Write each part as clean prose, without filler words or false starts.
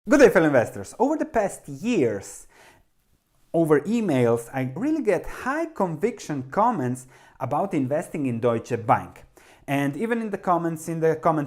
Good day, fellow investors. Over the past years, over emails, I really get high conviction comments about investing in Deutsche Bank. And even in the comment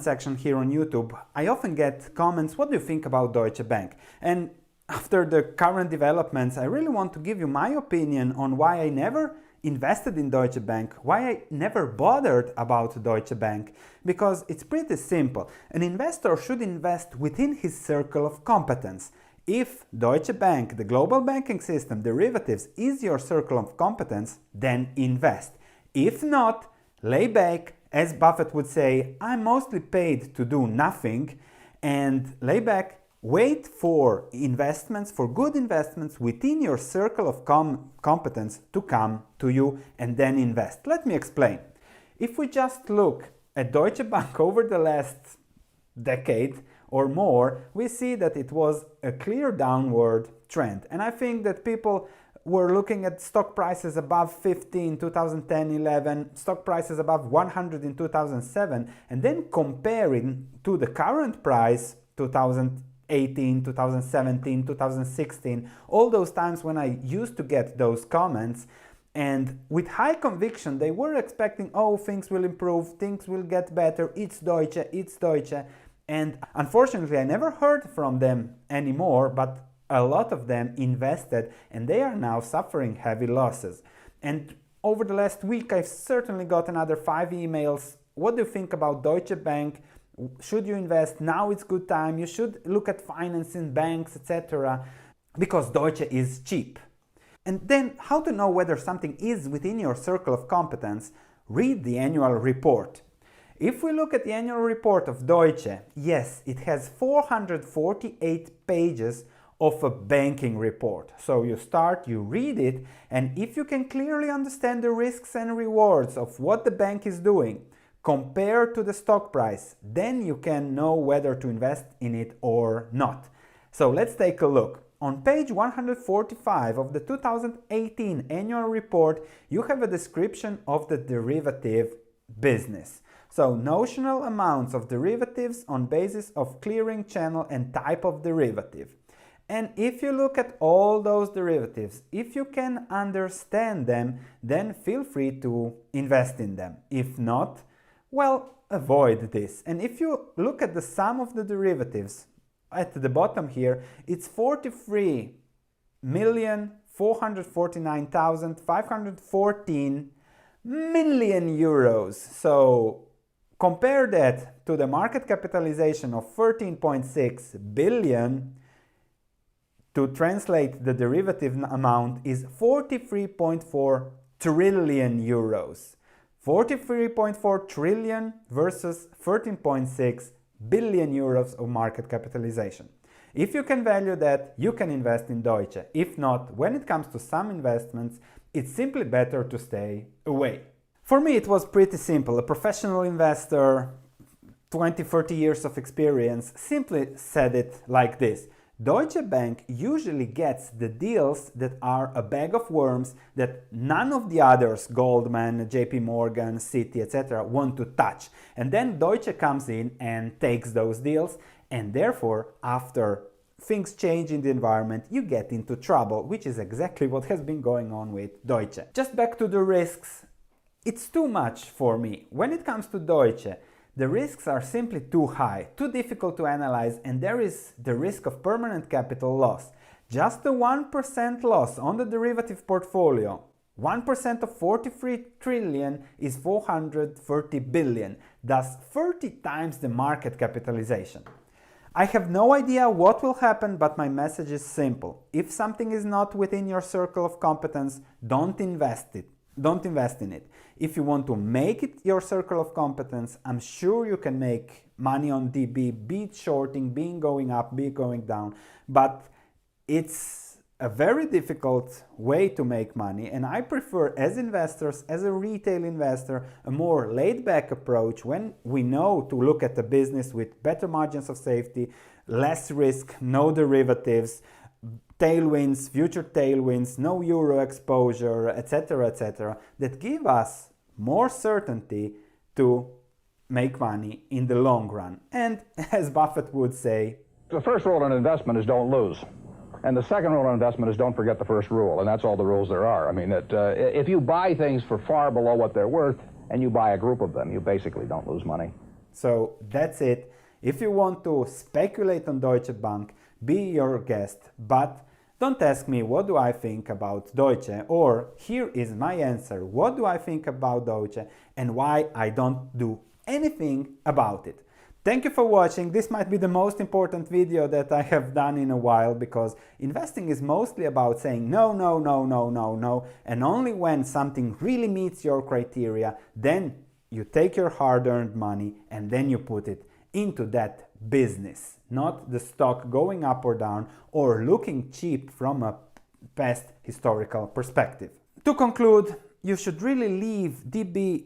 section here on YouTube, I often get comments, what do you think about Deutsche Bank? And after the current developments, I really want to give you my opinion on why I never invested in Deutsche Bank, why I never bothered about Deutsche Bank, because it's pretty simple. An investor should invest within his circle of competence. If Deutsche Bank, the global banking system, derivatives is your circle of competence, then invest. If not, lay back. As Buffett would say, I'm mostly paid to do nothing, and lay back, wait for investments, for good investments within your circle of competence to come to you and then invest. Let me explain. If we just look at Deutsche Bank over the last decade or more, we see that it was a clear downward trend. And I think that people were looking at stock prices above 50 in 2010, 11, stock prices above 100 in 2007, and then comparing to the current price, 2018, 2017, 2016, all those times when I used to get those comments, and with high conviction, they were expecting, oh, things will improve, things will get better, it's Deutsche, it's Deutsche. And unfortunately, I never heard from them anymore, but a lot of them invested and they are now suffering heavy losses. And over the last week, I've certainly got another 5 emails. What do you think about Deutsche Bank? Should you invest? Now it's good time. You should look at financing banks, etc. because Deutsche is cheap. And then how to know whether something is within your circle of competence? Read the annual report. If we look at the annual report of Deutsche, yes, it has 448 pages of a banking report. So you start, you read it, and if you can clearly understand the risks and rewards of what the bank is doing compared to the stock price, then you can know whether to invest in it or not. So let's take a look. On page 145 of the 2018 annual report, you have a description of the derivative business. So notional amounts of derivatives on basis of clearing channel and type of derivative. And if you look at all those derivatives, if you can understand them, then feel free to invest in them. If not, well, avoid this. And if you look at the sum of the derivatives, at the bottom here, it's 43,449,514 million euros. So compare that to the market capitalization of 13.6 billion. To translate the derivative amount is 43.4 trillion euros. 43.4 trillion versus 13.6 billion euros of market capitalization. If you can value that, you can invest in Deutsche. If not, when it comes to some investments, it's simply better to stay away. For me, it was pretty simple. A professional investor, 20-30 years of experience, simply said it like this. Deutsche Bank usually gets the deals that are a bag of worms that none of the others, Goldman, JP Morgan, Citi, etc., want to touch. And then Deutsche comes in and takes those deals, and therefore, after things change in the environment, you get into trouble, which is exactly what has been going on with Deutsche. Just back to the risks, it's too much for me. When it comes to Deutsche, the risks are simply too high, too difficult to analyze, and there is the risk of permanent capital loss. Just a 1% loss on the derivative portfolio, 1% of 43 trillion is 430 billion, thus 30 times the market capitalization. I have no idea what will happen, but my message is simple. If something is not within your circle of competence, don't invest in it. If you want to make it your circle of competence, I'm sure you can make money on DB, be it shorting, be it going up, be it going down, but it's a very difficult way to make money, and I prefer, as investors, as a retail investor, a more laid-back approach when we know to look at the business with better margins of safety, less risk, no derivatives, tailwinds, future tailwinds, no euro exposure, etc., that give us more certainty to make money in the long run. And as Buffett would say, The first rule in investment is don't lose. And the second rule in investment is don't forget the first rule, and that's all the rules there are. I mean, if you buy things for far below what they're worth, and you buy a group of them, you basically don't lose money. So that's it. If you want to speculate on Deutsche Bank, be your guest, but don't ask me what do I think about Deutsche, or here is my answer, what do I think about Deutsche and why I don't do anything about it. Thank you for watching. This might be the most important video that I have done in a while, because investing is mostly about saying no, no, no, no, no, no, and only when something really meets your criteria, then you take your hard-earned money and then you put it into that business, not the stock going up or down or looking cheap from a past historical perspective. To conclude, you should really leave DB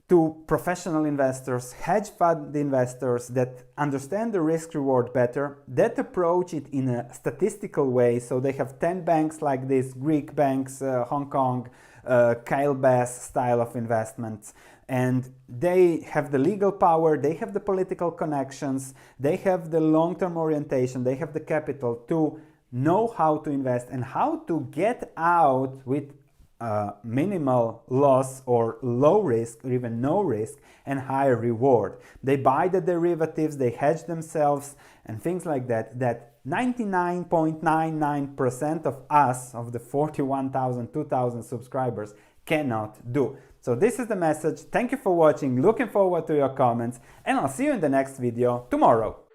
to professional investors, hedge fund investors that understand the risk reward better, that approach it in a statistical way. So they have 10 banks like this, Greek banks, Hong Kong, Kyle Bass style of investments. And they have the legal power, they have the political connections, they have the long-term orientation, they have the capital to know how to invest and how to get out with minimal loss or low risk or even no risk and higher reward. They buy the derivatives, they hedge themselves and things like that, that 99.99% of us, of the 41,000, 2,000 subscribers, cannot do. So this is the message. Thank you for watching, looking forward to your comments, and I'll see you in the next video tomorrow.